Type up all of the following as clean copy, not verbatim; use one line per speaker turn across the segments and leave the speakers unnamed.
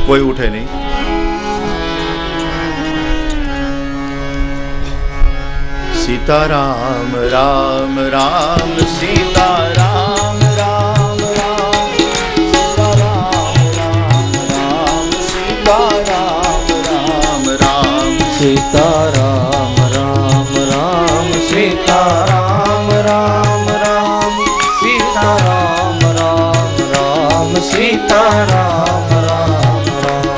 कोई उठे नहीं। सीताराम राम राम सीताराम राम राम सीताराम राम राम सीताराम राम राम सीताराम राम राम सीताराम राम राम सीताराम राम राम।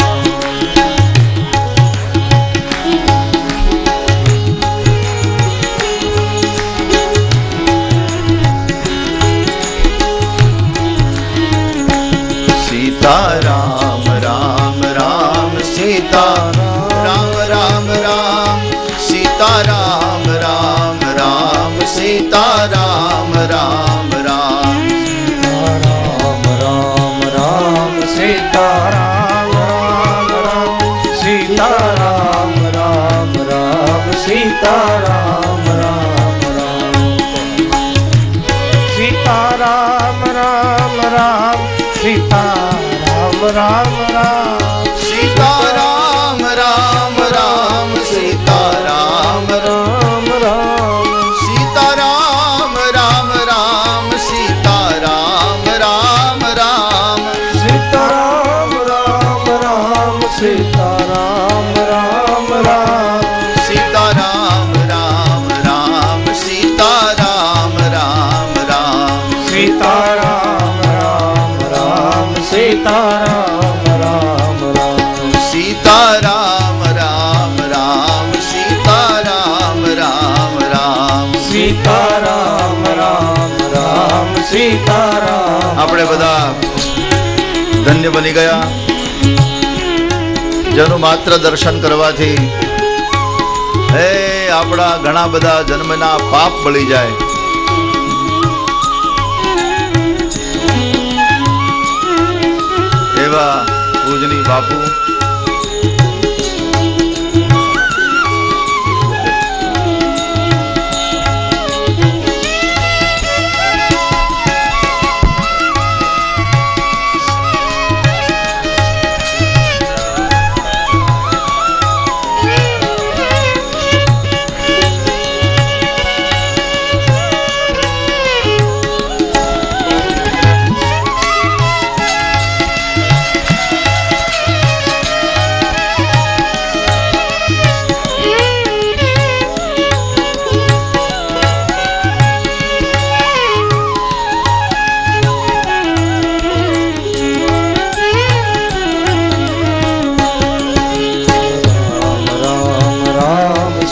सीताराम राम राम सीताराम राम राम सीताराम राम राम सीताराम राम राम राम राम सीताराम राम राम सीताराम राम राम सीताराम राम राम सीताराम राम राम सीताराम राम राम सीताराम राम राम सीताराम राम राम सीताराम राम राम सीताराम राम राम सीताराम राम राम सीताराम राम राम सीताराम राम राम सीताराम राम राम सीताराम राम राम सीताराम राम राम सीताराम राम राम सीताराम राम राम सीताराम राम राम सीताराम। આપણે બધા ધન્ય બની ગયા જેનું માત્ર દર્શન કરવાથી હે આપણા ઘણા બધા જન્મના પાપ બળી જાય। એવા પૂજની બાપુ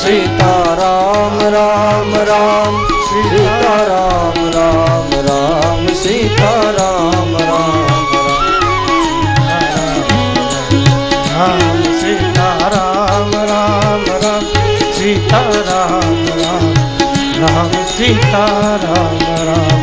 सीताराम राम राम सीताराम राम राम सीताराम राम राम सीताराम राम राम सीताराम राम राम सीताराम राम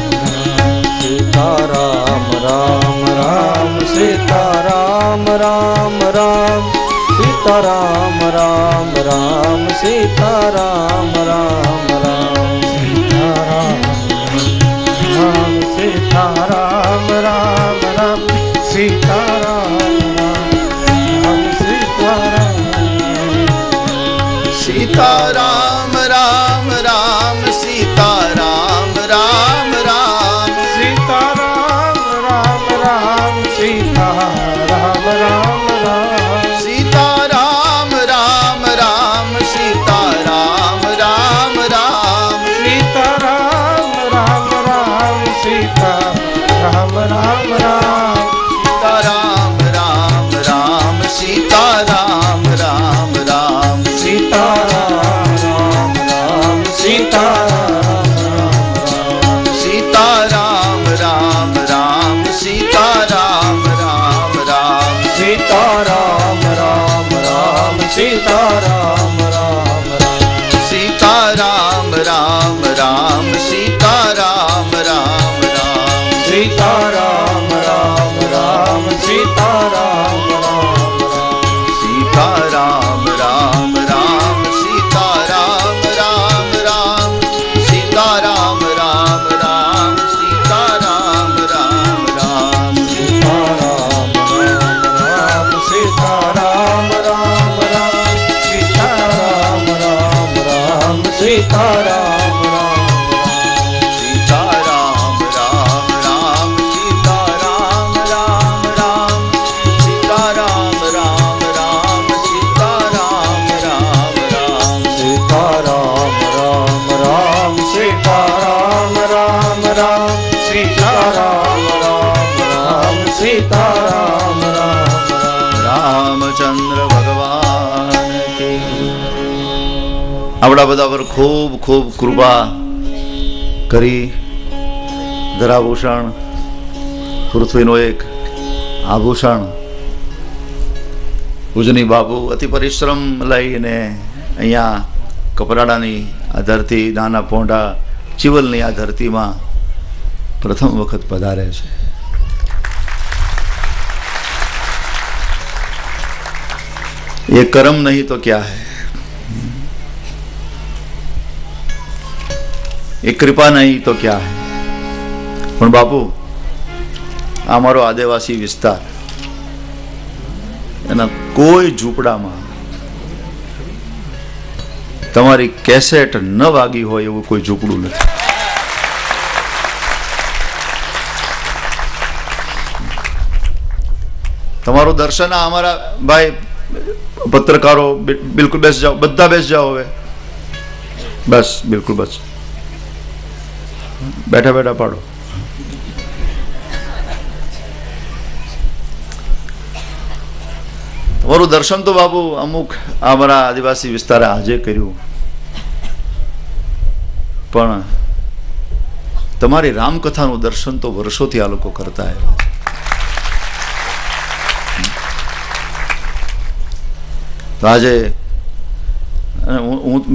सीताराम राम राम सीताराम राम राम सीताराम राम राम सीताराम राम राम सीताराम राम राम सीताराम राम सीताराम राम राम सीताराम राम राम सीताराम राम राम सीताराम राम राम सीताराम राम राम सीताराम राम राम सीताराम राम राम सीताराम राम राम सीताराम राम राम सीताराम राम राम सीताराम राम राम
સીતારામ રામ
સીતારામ રામ રામ સીતારામ રામ રામ સીતારામ રામ રામ સીતારામ રામ રામ
સીતારામ રામ રામ સીતારામ રામ રામ સીતારામ રામ રામ સીતારામ રામ
રામચંદ્ર ભગવાન કી આપણા બધા પર ખૂબ ખૂબ કૃપા કરી ધરાભૂષણ પૃથ્વીનો એક આભૂષણ પૂજની બાપુ અતિ પરિશ્રમ લઈને અહીંયા કપરાડાની આ ધરતી નાના પોંઢા ચિવલની આ ધરતીમાં પ્રથમ વખત પધારે છે. ये कर्म नहीं तो क्या है, ये कृपा नहीं तो क्या है. પણ બાપુ આ મારો આદિવાસી વિસ્તાર, એના કોઈ ઝૂંપડામાં તમારી કેસેટ ન વાગી હોય એવું કોઈ ઝૂંપડું નથી. તમારું દર્શન આ અમારા ભાઈ પત્રકારો બિલકુલ બેસ જાઓ, બધા બેસ જાઓ હવે, બસ બિલકુલ બસ બેઠા બેઠા પાડો. તમારું દર્શન તો બાપુ અમુક અમારા આદિવાસી વિસ્તારે આજે કર્યું, પણ તમારી રામકથાનું દર્શન તો વર્ષોથી આ લોકો કરતા આવ્યા છે. તો આજે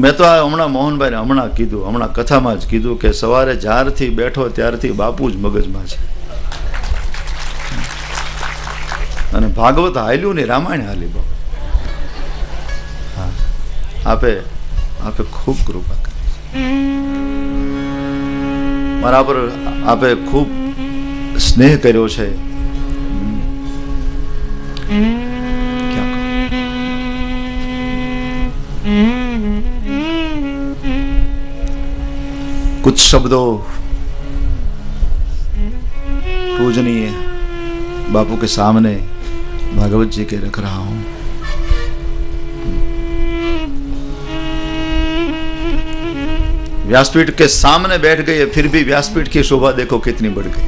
મેં તો હમણાં મોહનભાઈને હમણાં કીધું, હમણાં કથામાં જ કીધું કે સવારે જ્યારથી બેઠો ત્યારથી બાપુ જ મગજમાં છે. અને ભાગવત હાલ્યું ને રામાયણ હાલી બાપુ. હા, આપે ખૂબ કૃપા કરી, મારા પર આપે ખૂબ સ્નેહ કર્યો છે. कुछ शब्दों पूजनीय बापू के सामने भागवत जी के रख रहा हूं. व्यासपीठ के सामने बैठ गए, फिर भी व्यासपीठ की शोभा देखो कितनी बढ़ गई.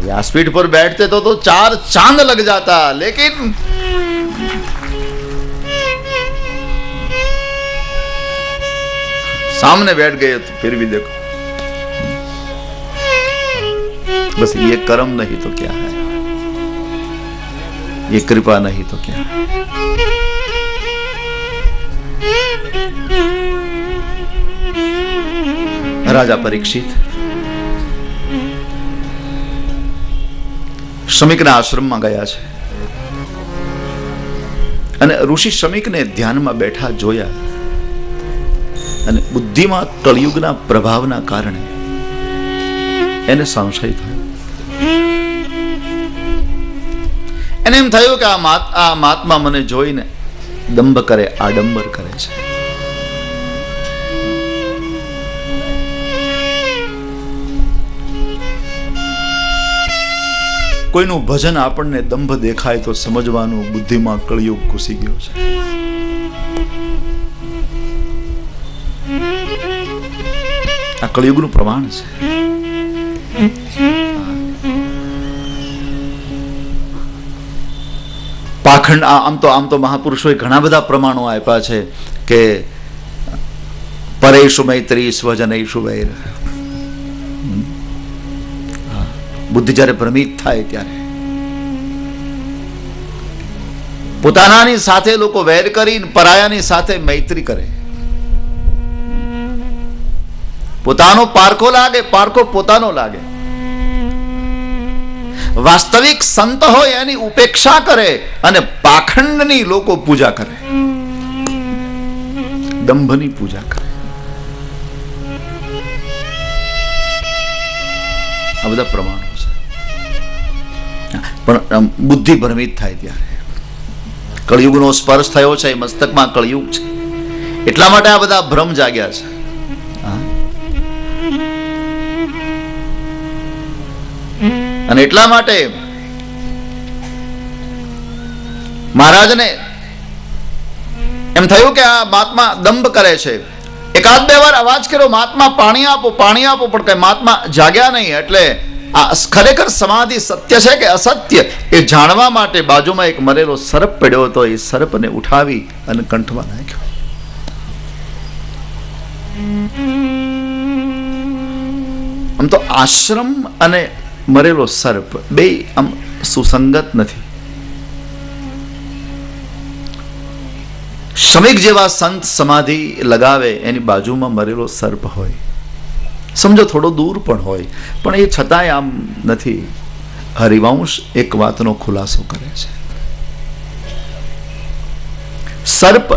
व्यासपीठ पर बैठते तो 4 चांद लग जाता, लेकिन सामने बैठ गए तो फिर भी देखो. बस ये कर्म नहीं तो क्या है, ये कृपा नहीं तो क्या है. राजा परीक्षित શમિકના આશ્રમમાં ગયા છે અને ઋષિ શમિકને ધ્યાનમાં બેઠા જોયા અને બુદ્ધિમાં કળિયુગના પ્રભાવના કારણે એને સંશય થયો. એને એમ થયું કે આ મહાત્મા મને જોઈને દંભ કરે, આડંબર કરે છે. કોઈનું ભજન આપણને દંભ દેખાય તો સમજવાનું બુદ્ધિમાં કળિયુગ ઘૂસી ગયો છે. આ કળિયુગનું પ્રમાણ છે. પાખંડ આમ તો મહાપુરુષોએ ઘણા બધા પ્રમાણો આપ્યા છે કે પરેશુ મૈત્રી સ્વજનૈષુ વૈર. બુદ્ધિ જ્યારે ભ્રમિત થાય ત્યારે પોતાનાની સાથે લોકો વેર કરીને પરાયાની સાથે મૈત્રી કરે. પોતાનો પારખો લાગે, પારખો પોતાનો લાગે. વાસ્તવિક સંત હોય એની ઉપેક્ષા કરે અને પાખંડની લોકો પૂજા કરે, દંભની પૂજા કરે. આ બધા પ્રમાણો છે. પણ બુદ્ધિ ભ્રમિત થાય ત્યારે કળિયુગનો સ્પર્શ થયો છે, મસ્તકમાં કળિયુગ છે, એટલા માટે આ બધા ભ્રમ જાગ્યા છે. અને એટલા માટે મહારાજને એમ થયું કે આ મહાત્મા દંભ કરે છે. એકાદ બે વાર અવાજ કર્યો, મહાત્મા પાણી આપો, પાણી આપો, પણ કઈ મહાત્મા જાગ્યા નહીં. એટલે આ ખરેખર સમાધિ સત્ય છે કે અસત્ય એ જાણવા માટે બાજુમાં એક મરેલો સર્પ પડ્યો હતો. એ સર્પને ઉઠાવી અને કંઠમાં નાખ્યો. આમ તો આશ્રમ અને મરેલો સર્પ બે આમ સુસંગત નથી. શમીક જેવા સંત સમાધિ લગાવે, એની બાજુમાં મરેલો સર્પ હોય, સમજો થોડો દૂર પણ હોય, પણ એ છતાંય આમ નથી. હરિવંશ એક વાતનો ખુલાસો કરે છે. સર્પ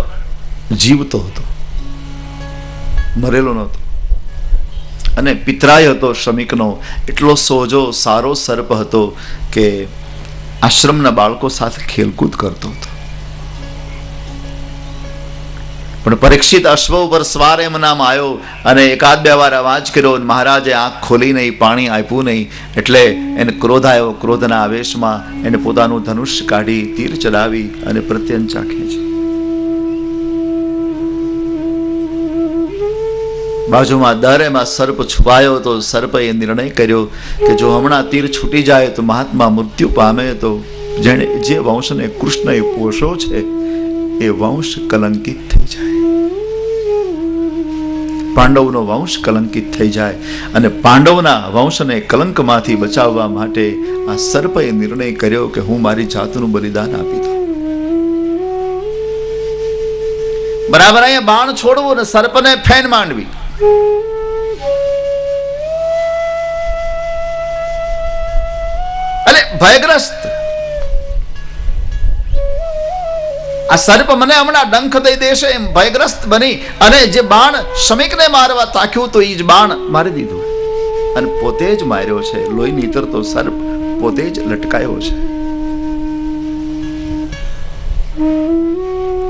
જીવતો હતો, મરેલો નહોતો, અને પિતરાય હતો શમીકનો. એટલો સોજો સારો સર્પ હતો કે આશ્રમના બાળકો સાથે ખેલકૂદ કરતો હતો. પણ પરીક્ષિત અશ્વ ઉપર સવાર એમ નામ આવ્યો અને એકાદ બે વાર અવાજ કર્યો. મહારાજે આંખ ખોલી નહીં, પાણી આપ્યું નહીં. એટલે એને ક્રોધ આવ્યો. ક્રોધના આવેશમાં એને પોતાનું ધનુષ્ય કાઢી તીર ચડાવી અને પ્રત્યંચા ખેંચી. બાજુમાં દર એમાં સર્પ છુપાયો તો સર્પે એ નિર્ણય કર્યો કે જો હમણાં તીર છૂટી જાય તો મહાત્મા મૃત્યુ પામે, તો જેણે જે વંશને કૃષ્ણએ પોષો છે એ વંશ કલંકિત થઈ જાય, પાંડવનો વંશ કલંકિત થઈ જાય. અને પાંડવના વંશને કલંકમાંથી બચાવવા માટે આ સર્પે નિર્ણય કર્યો કે હું મારી જાતનું બલિદાન આપી દઉં. બરાબર અહીંયા બાણ છોડવું ને સર્પને ફેન માંડવી. એટલે ભયગ્રસ્ત આ સર્પ મને હમણાં ડંખ દઈ દેશે એમ ભયગ્રસ્ત બની અને જે બાણ શમીકને મારવા તાક્યું તો એ જ બાણ મારી દીધું અને પોતે જ માર્યો છે. લોહી નીતરતો સર્પ પોતે જ લટકાયો છે.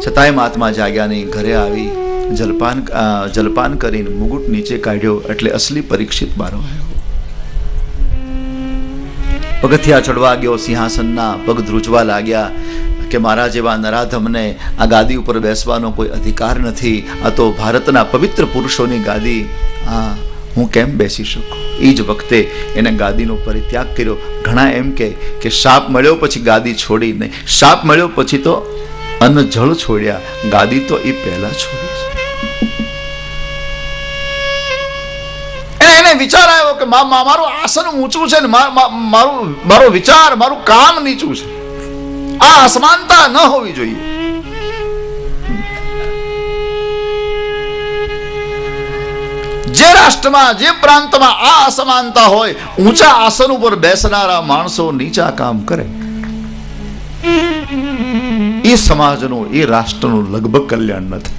છતાંય મહાત્મા જાગ્યા નહીં. ઘરે આવી જલપાન કરીને મુગુટ નીચે કાઢ્યો એટલે અસલી પરીક્ષિત બારો આવ્યો. પગથિયા ચડવા ગયો, સિંહાસનના પગ ધ્રુજવા લાગ્યા કે મારા જેવા નરાધમને આ ગાદી ઉપર બેસવાનો કોઈ અધિકાર નથી. આ તો ભારતના પવિત્ર પુરુષોની ગાદી, હું કેમ બેસી શકું? એ જ વખતે એને ગાદીનો પરિત્યાગ કર્યો. ઘણા એમ કે શાપ મળ્યો પછી ગાદી છોડી નહીં. શાપ મળ્યો પછી તો અન્ન જળ છોડ્યા, ગાદી તો એ પહેલા છોડી. એને વિચાર આવ્યો કે મારું આસન ઊંચું છે ને મારો વિચાર, મારું કામ નીચું છે. આ અસમાનતા ન હોવી જોઈએ. જે રાષ્ટ્રમાં, જે પ્રાંતમાં આ અસમાનતા હોય, ઊંચા આસન ઉપર બેસનારા માણસો નીચા કામ કરે, એ સમાજનું, એ રાષ્ટ્રનું લગભગ કલ્યાણ નથી.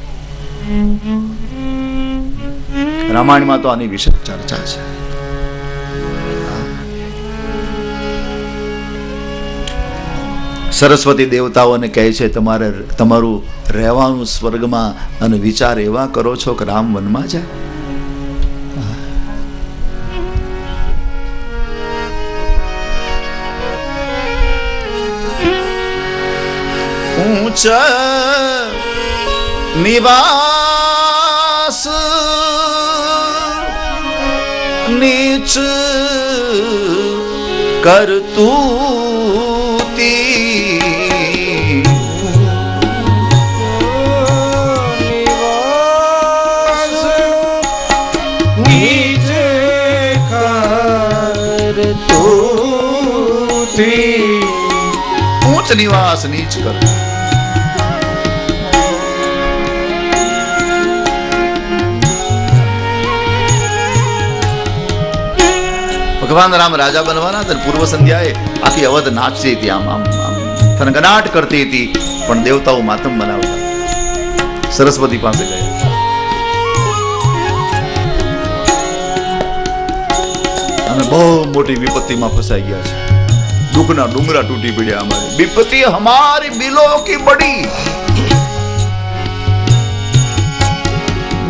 રામાયણમાં તો આની વિશે ચર્ચા છે. સરસ્વતી દેવતાઓને કહે છે તમારું રહેવાનું સ્વર્ગમાં અને વિચાર એવા કરો છો કે રામ વનમાં જાય. ઊંચ નિવાસ નીચ કરતું ઊંચ નિવાસ નીચ કર. ભગવાન રામ રાજા બનવાના હતા. પૂર્વ સંધ્યાએ આખી અવધ નાચતી હતી, આમ આમ આમ થનગનાટ કરતી હતી, પણ દેવતાઓ માતમ બનાવતા. સરસ્વતી પાસે ગયા. અમે બહુ મોટી વિપત્તિમાં ફસાઈ ગયા છે. दुखना डूंगरा टूटी पड़ा हमारे, विपत्ति हमारी बिलो की बड़ी,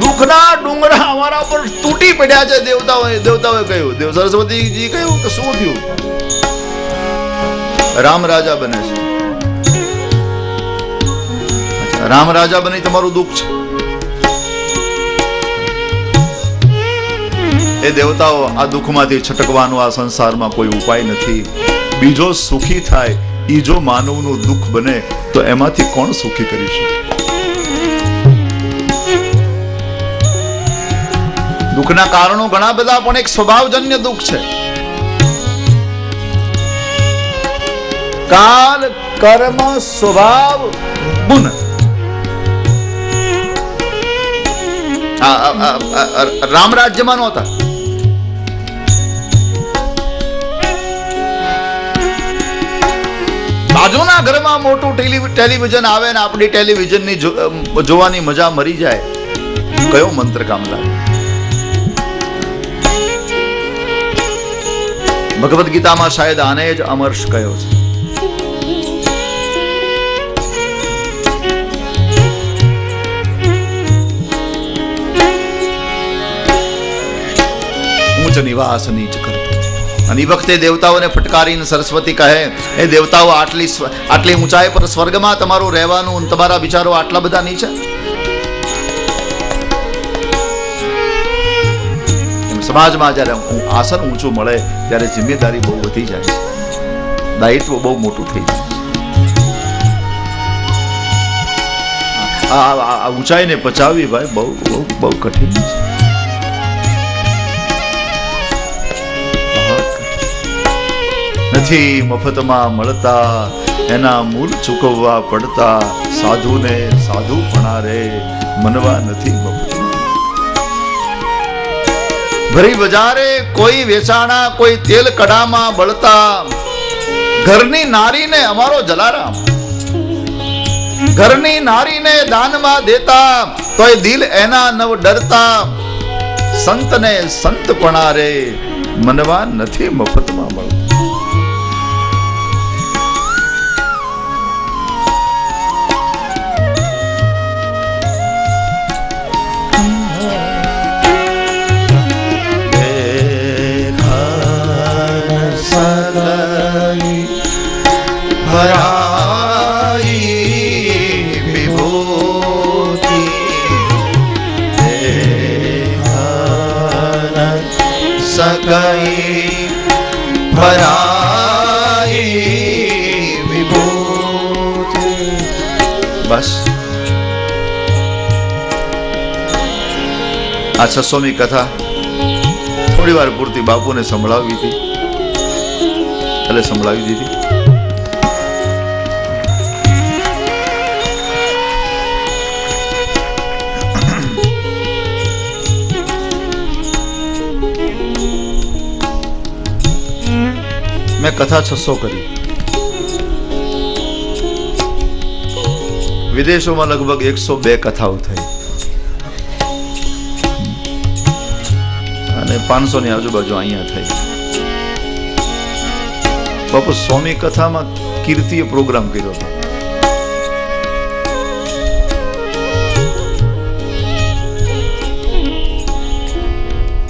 दुखना डूंगरा हमारा पर तूटी पड़ा है। देवताओं कहू, देव सरस्वती जी कहू तो शू थयु? राम राजा बने छे। अच्छा, राम राजा बनी तमारू दुख छे। ए देवताओ, आ दुखमांथी छटकવાનો आ संसाરમાં કોઈ ઉપાય નથી। બીજો સુખી થાય ઈ જો માનવનું દુખ બને તો એમાંથી કોણ સુખી કરી શકે? દુખના કારણો ઘણા બધા, પણ એક સ્વભાવજન્ય દુખ છે। કાલ કર્મ સ્વભાવ ગુણ। રામ રાજ્યમાં નહોતા। બાજુના ઘરમાં મોટું ટેલિવિઝન આવે ને આપણી ટેલિવિઝનની જોવાની મજા મરી જાય, કયો મંત્ર કામ લાગે? ભગવદ્ ગીતામાં શાયદ આને જ અમર્ષ કહ્યો છે। ઊંચ નિવાસ નીચ કરતો। અને એ વખતે દેવતાઓને ફટકારીને સરસ્વતી કહે, એ દેવતાઓ, આટલી ઊંચાઈ પર સ્વર્ગમાં તમારું રહેવાનું, તમારા વિચારો આટલા બધા નીચે? સમાજમાં જ્યારે આસન ઊંચું મળે ત્યારે જિમ્મેદારી બહુ વધી જાય છે, દાયિત્વ બહુ મોટું થઈ જાય છે। આ ઊંચાઈને પચાવવી ભાઈ બહુ બહુ બહુ કઠિન છે। નથી મફતમાં મળતા, એના મૂળ ચૂકવવા પડતા, સાધુને સાધુપણા રે મનવા નથી મફતમાં। ભરી બજારે કોઈ વેચાણા, કોઈ તેલ કડામાં બળતા, ઘરની નારીને અમારો જલારામ, ઘરની નારીને દાનમાં દેતા, તોય દિલ એના નવ ડરતા, સંતને સંતપણા રે મનવા નથી મફતમાં મળતા। બસ આ 600મી કથા થોડી વાર પૂરતી બાપુને સંભળાવી હતી, એટલે સંભળાવી દીધી। મેં કથા 600 કરી। વિદેશોમાં લગભગ 102 કથાઓ થઈ અને 500 ની આજુબાજુ અહીંયા થઈ। બાપુ 100મી કથામાં કીર્તિએ પ્રોગ્રામ કર્યો હતો।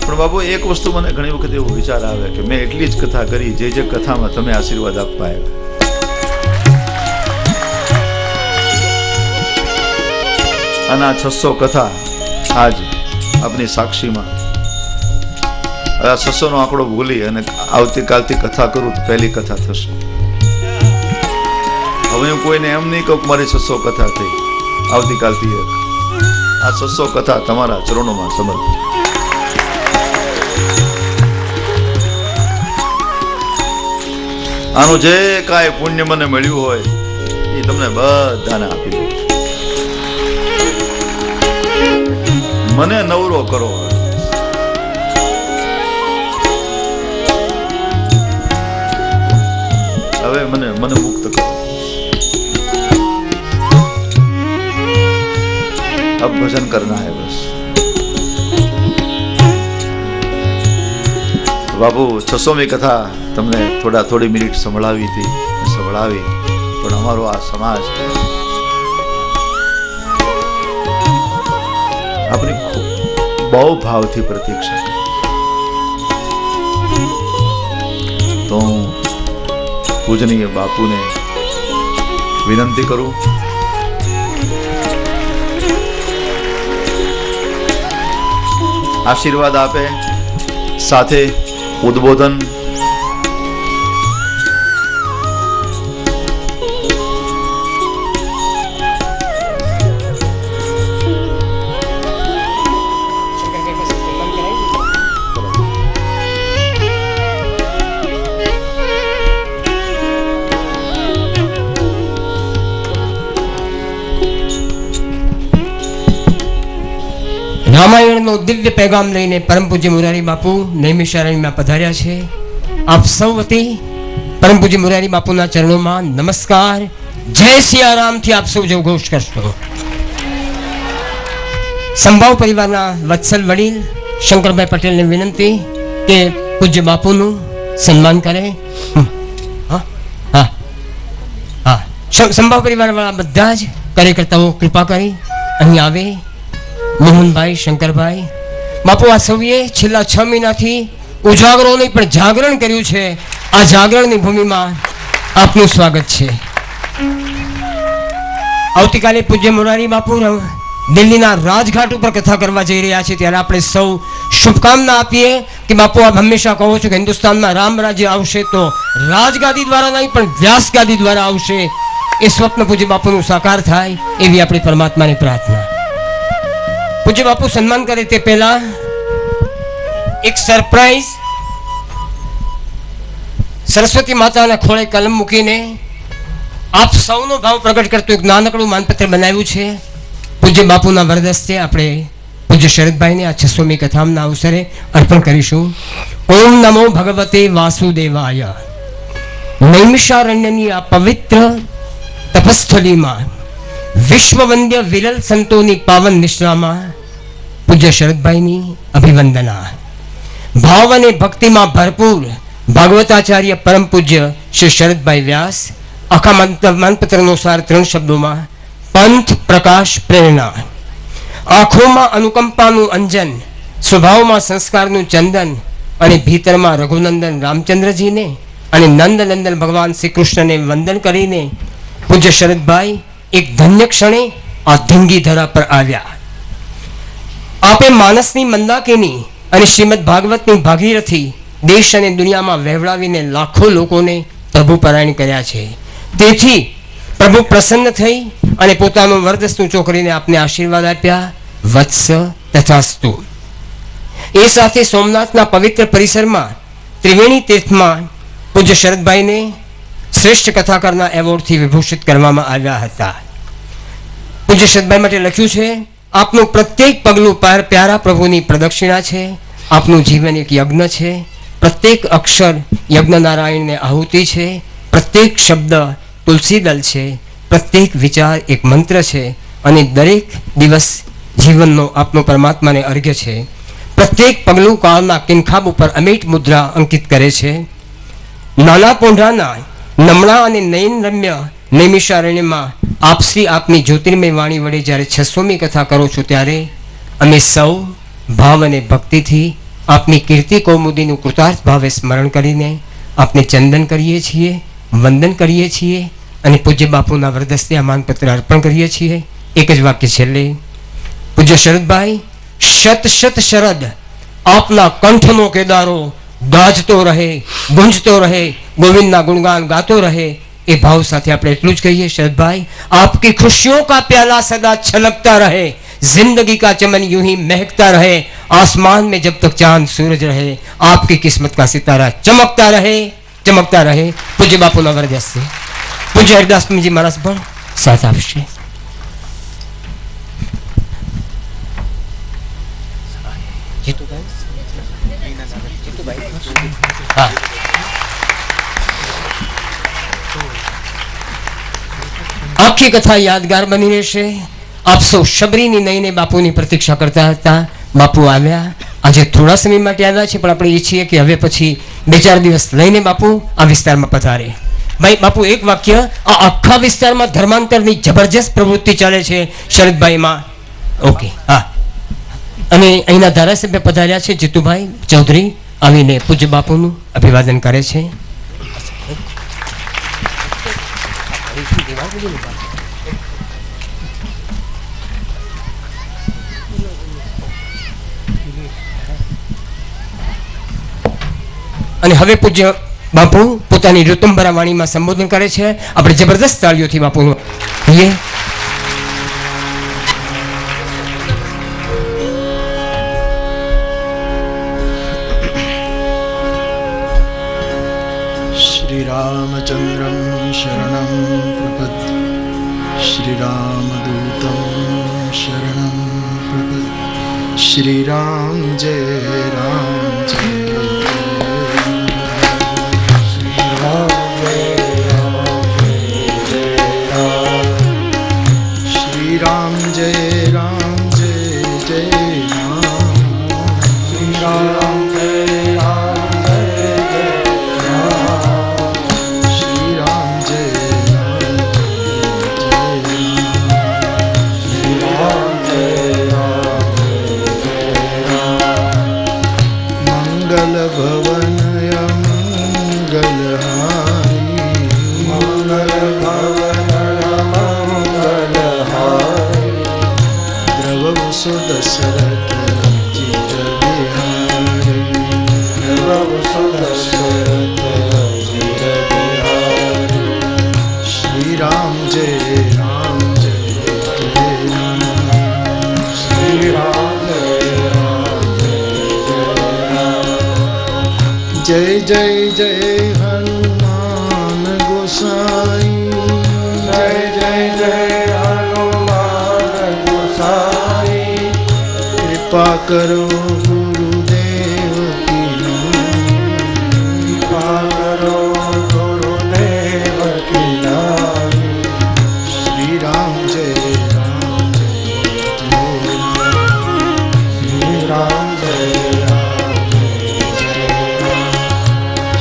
પણ બાપુ એક વસ્તુ મને ઘણી વખત એવો વિચાર આવે કે મેં એટલી જ કથા કરી જે કથામાં તમે આશીર્વાદ આપવા આવ્યા। અને આ 600 કથા આજ આપની સાક્ષીમાં, આ 600 નો આંકડો ભૂલી અને આવતીકાલથી કથા કરું તો પહેલી કથા થશે। હવે હું કોઈને એમ નહીં કહું કે મારી 600 કથા થઈ, આવતીકાલથી એક આ 600 કથા તમારા ચરણોમાં સમર્પિત। આનું જે કાંઈ પુણ્ય મને મળ્યું હોય એ તમને બધાને આપી દઉં છું। મને નવરો કરો, હવે મને મુક્ત કરો। अब भजन करना है बस। बाबू 600મી કથા તમને થોડી મિનિટ સંભળાવી હતી, સંભળાવી, પણ અમારો આ સમાજ આપણી બહુ ભાવથી પ્રતીક્ષા. તો હું પૂજનીય બાપુને વિનંતી કરું, આશીર્વાદ આપે, સાથે ઉદ્બોધન.
રામાયણનો દિવ્ય પેગામ લઈને પરમ પૂજ્ય મુરારી બાપુ નૈમિષારણ્યમાં પધાર્યા છે. આપ સૌ વતી પરમ પૂજ્ય મુરારી બાપુના ચરણોમાં નમસ્કાર, જય સિયારામથી આપ સૌ જો ઘોષ કરશો. સંભાવ પરિવારના વત્સલ વડીલ શંકરભાઈ પટેલને વિનંતી કે પૂજ્ય બાપુનું સન્માન કરે. સંભાવ પરિવારવાળા બધા જ કાર્યકર્તાઓ કૃપા કરી અહીં આવે. મોહનભાઈ, શંકરભાઈ, બાપુ આ સૌએ છેલ્લા 6 મહિનાથી ઉજાગરો નહીં પણ જાગરણ કર્યું છે. આ જાગરણની ભૂમિમાં આપનું સ્વાગત છે. આવતીકાલે પૂજ્ય મોરારી બાપુ દિલ્હીના રાજઘાટ ઉપર કથા કરવા જઈ રહ્યા છે, ત્યારે આપણે સૌ શુભકામના આપીએ કે બાપુ આપ હંમેશા કહો છો કે હિન્દુસ્તાનમાં રામ રાજ્ય આવશે તો રાજગાદી દ્વારા નહીં પણ વ્યાસગાદી દ્વારા આવશે. એ સ્વપ્ન પૂજ્ય બાપુનું સાકાર થાય એવી આપણી પરમાત્માની પ્રાર્થના. પૂજ્ય બાપુ સન્માન કરે તે પહેલા એક સરપ્રાઈઝ. સરસ્વતી માતાના ખોળે કલમ મૂકીને આપ સૌનો ભાવ પ્રગટ કરતું એક નાનકડું માનપત્ર બનાવ્યું છે. પૂજ્ય બાપુના વરદસ્તે આપણે પૂજ્ય શરદભાઈને આ 600મી કથાના અવસરે અર્પણ કરીશું. ઓમ નમો ભગવતે વાસુદેવાય. નૈમિષારણ્યની આ પવિત્ર તપસ્થલીમાં વિશ્વવંદ્ય વિરલ સંતોની પાવન નિશ્રામાં પૂજ્ય શરદભાઈની અભિવંદના. ભાવ અને ભક્તિમાં ભરપૂર ભાગવતાચાર્ય પરમ પૂજ્ય શ્રી શરદભાઈ વ્યાસ. આખા માનપત્રનો સાર 3 શબ્દોમાં: પંથ, પ્રકાશ, પ્રેરણા. આંખોમાં અનુકંપાનું અંજન, સ્વભાવમાં સંસ્કારનું ચંદન, અને ભીતરમાં રઘુનંદન રામચંદ્રજીને અને નંદનંદન ભગવાન શ્રી કૃષ્ણને વંદન કરીને પૂજ્ય શરદભાઈ એક ધન્ય ક્ષણે આ ધીંગી ધરા પર આવ્યા. આપે માનસની મંદાકિની અને શ્રીમદ ભાગવતની ભાગીરથી દેશ અને દુનિયામાં વહેવડાવીને લાખો લોકોને પ્રભુ પરાયણ કર્યા છે. તેથી પ્રભુ પ્રસન્ન થઈ અને પોતાનું વરદસ્તું ચોકરીને આપને આશીર્વાદ આપ્યા. વત્સ તથાસ્તુ. એ સાથે સોમનાથના પવિત્ર પરિસરમાં ત્રિવેણી તીર્થમાં પૂજ્ય શરદભાઈને શ્રેષ્ઠ કથાકારના એવોર્ડથી વિભૂષિત કરવામાં આવ્યા હતા. પૂજ્ય શરદભાઈ માટે લખ્યું છે: આપનું પ્રત્યેક પગલું પ્યારા પ્રભુની પ્રદક્ષિણા છે. આપનું જીવન એક યજ્ઞ છે. પ્રત્યેક અક્ષર યજ્ઞનારાયણને આહુતિ છે. પ્રત્યેક શબ્દ તુલસીદલ છે. પ્રત્યેક વિચાર એક મંત્ર છે. અને દરેક દિવસ જીવનનો આપનો પરમાત્માને અર્ઘ્ય છે. પ્રત્યેક પગલું કાળના કિનખાબ ઉપર અમીટ મુદ્રા અંકિત કરે છે. નાના પોંઢાના નમણા અને નયન રમ્ય નૈમિષારણ્યમાં આપશ્રી આપની જ્યોતિર્મય વાણી વડે જ્યારે 600મી કથા કરો છો, ત્યારે અમે સૌ ભાવ અને ભક્તિથી આપની કીર્તિ કૌમુદીનું કૃતાર્થ ભાવે સ્મરણ કરીને આપને ચંદન કરીએ છીએ, વંદન કરીએ છીએ અને પૂજ્ય બાપુના વરદસ્તે આ માનપત્ર અર્પણ કરીએ છીએ. એક જ વાક્ય છેલ્લે: પૂજ્ય શરદભાઈ, શત શત શરદ આપના કંઠનો કેદારો ગાજતો રહે, ગુંજતો રહે, ગોવિંદના ગુણગાન ગાતો રહે. એ ભાવ સાથે આપણે એટલું જ કહીએ: शरदभाई आपकी खुशियों का प्याला सदा छलकता रहे, जिंदगी का चमन यूं ही महकता रहे, आसमान में जब तक चांद सूरज रहे, आपकी किस्मत का सितारा चमकता रहे, चमकता रहे. पूज्य बापू ना वरदान से पूज्य हरिदास जी महाराज પણ સાથ આપશે. આખી કથા યાદગાર બની રહેશે. આપ સૌ શબરીની નઈને બાપુની પ્રતીક્ષા કરતા હતા. બાપુ આવ્યા, આજે થોડા સમય માટે આવ્યા છે, પણ આપણે ઈચ્છીએ કે હવે પછી 2-4 દિવસ લઈને બાપુ આ વિસ્તારમાં પધારે. ભાઈ બાપુ એક વાક્ય, આ આખા વિસ્તારમાં ધર્માંતરની જબરજસ્ત પ્રવૃત્તિ ચાલે છે શરદભાઈમાં. ઓકે, હા. અને અહીંના ધારાસભ્ય પધાર્યા છે જીતુભાઈ ચૌધરી, આવીને પૂજ્ય બાપુનું અભિવાદન કરે છે. અને હવે પૂજ્ય બાપુ પોતાની ઋતુંબરા વાણીમાં સંબોધન કરે છે. આપણે જબરદસ્ત તાળીઓથી બાપુનું
श्रीरामचन्द्रं शरणं प्रपद्ये श्रीरामदूतं शरणं प्रपद्ये श्रीराम जय राम जय श्रीराम जय राम जय जय राम श्रीराम जय राम जय जय श्रीराम जय राम जय मंगल भवनय मंगलहारी मंगल भवनय मंगलहारी द्रवहु सुदशरथ चिर बिहारी द्रवहु सुदशरथ चिर बिहारी श्रीराम जय राम जय जय राम श्रीराम जय राम जय जय जय जय हनुमान गोसाई जय जय जय हनुमान गोसाई कृपा करो गुरुदेव की कृपा करो गुरुदेव की नाई श्रीराम जय राम जय जय राम श्रीराम जय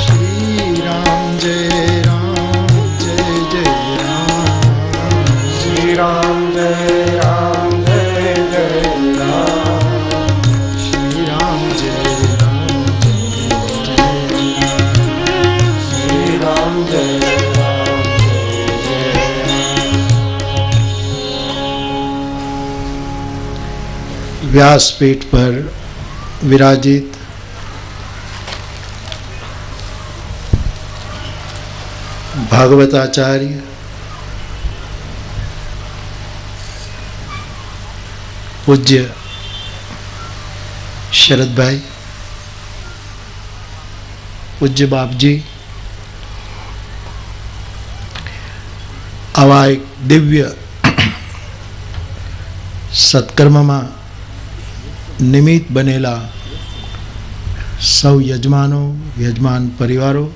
श्रीराम जय राम जय जय राम श्रीराम जय राम जय जय राम श्रीराम जय राम जय जय श्रीराम जय राम जय जय व्यासपीठ पर विराजित भागवताचार्य पूज्य शरद भाई पूज्य बाप जी आवा एक दिव्य સત્કર્મમાં નિમિત્ત બનેલા સૌ યજમાનો યજમાન પરિવારો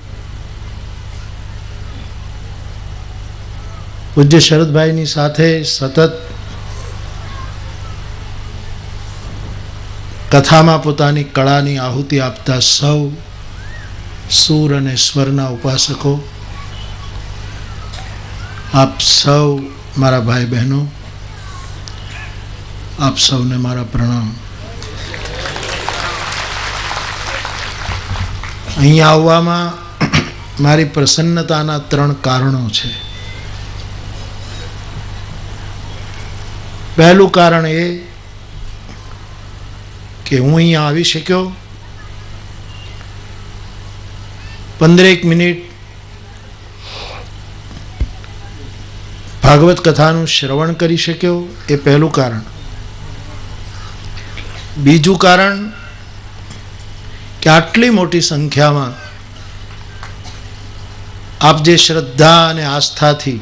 પૂજ્ય શરદભાઈની સાથે સતત કથામાં પોતાની કળાની આહુતિ આપતા સૌ સૂર અને સ્વરના ઉપાસકો, આપ સૌ મારા ભાઈ બહેનો, આપ સૌને મારા પ્રણામ. અહીંયા આવવામાં મારી પ્રસન્નતાના 3 કારણો છે. પહેલું કારણ એ કે હું અહીંયા આવી શક્યો, 15 મિનિટ ભાગવત કથાનું શ્રવણ કરી શક્યો, એ પહેલું કારણ. બીજું કારણ કે આટલી મોટી સંખ્યામાં આપ જે શ્રદ્ધા અને આસ્થાથી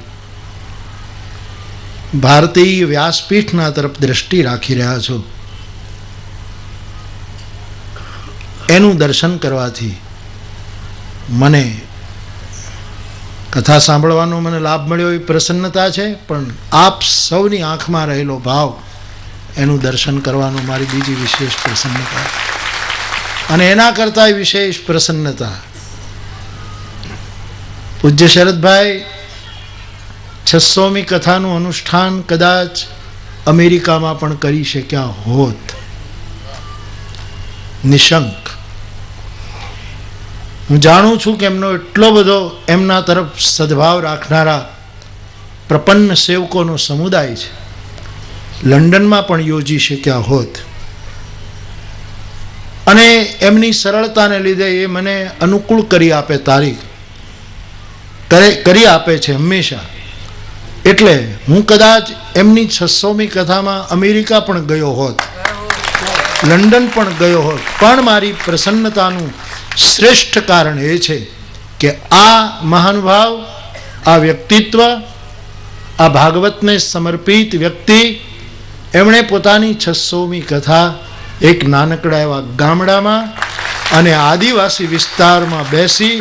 ભારતીય વ્યાસપીઠના તરફ દ્રષ્ટિ રાખી રહ્યા છો, એનું દર્શન કરવાથી મને કથા સાંભળવાનો મને લાભ મળ્યો એ પ્રસન્નતા છે, પણ આપ સૌની આંખમાં રહેલો ભાવ એનું દર્શન કરવાનું મારી બીજી વિશેષ પ્રસન્નતા. અને એના કરતાં વિશેષ પ્રસન્નતા પૂજ્ય શરદભાઈ 600મી કથાનું અનુષ્ઠાન કદાચ અમેરિકામાં પણ કરી શક્યા હોત, નિશંક. હું જાણું છું કે એમનો એટલો બધો એમના તરફ સદભાવ રાખનારા પ્રપન્ન સેવકોનો સમુદાય છે, લંડનમાં પણ યોજી શક્યા હોત. અને એમની સરળતાને લીધે એ મને અનુકૂળ કરી આપે, તારીખ કરી આપે છે હંમેશા. એટલે હું કદાચ એમની 600મી કથામાં અમેરિકા પણ ગયો હોત, લંડન પણ ગયો હોત, પણ મારી પ્રસન્નતાનું શ્રેષ્ઠ કારણ એ છે કે આ મહાનુભાવ, આ વ્યક્તિત્વ, આ ભાગવતને સમર્પિત વ્યક્તિ, એમણે પોતાની 600મી કથા એક નાનકડા એવા ગામડામાં અને આદિવાસી વિસ્તારમાં બેસી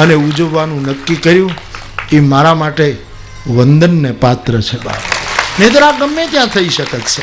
અને ઉજવવાનું નક્કી કર્યું. એ મારા માટે વંદનને પાત્ર છે બાપ. નહીંતર આ ગમે ત્યાં થઈ શકત છે.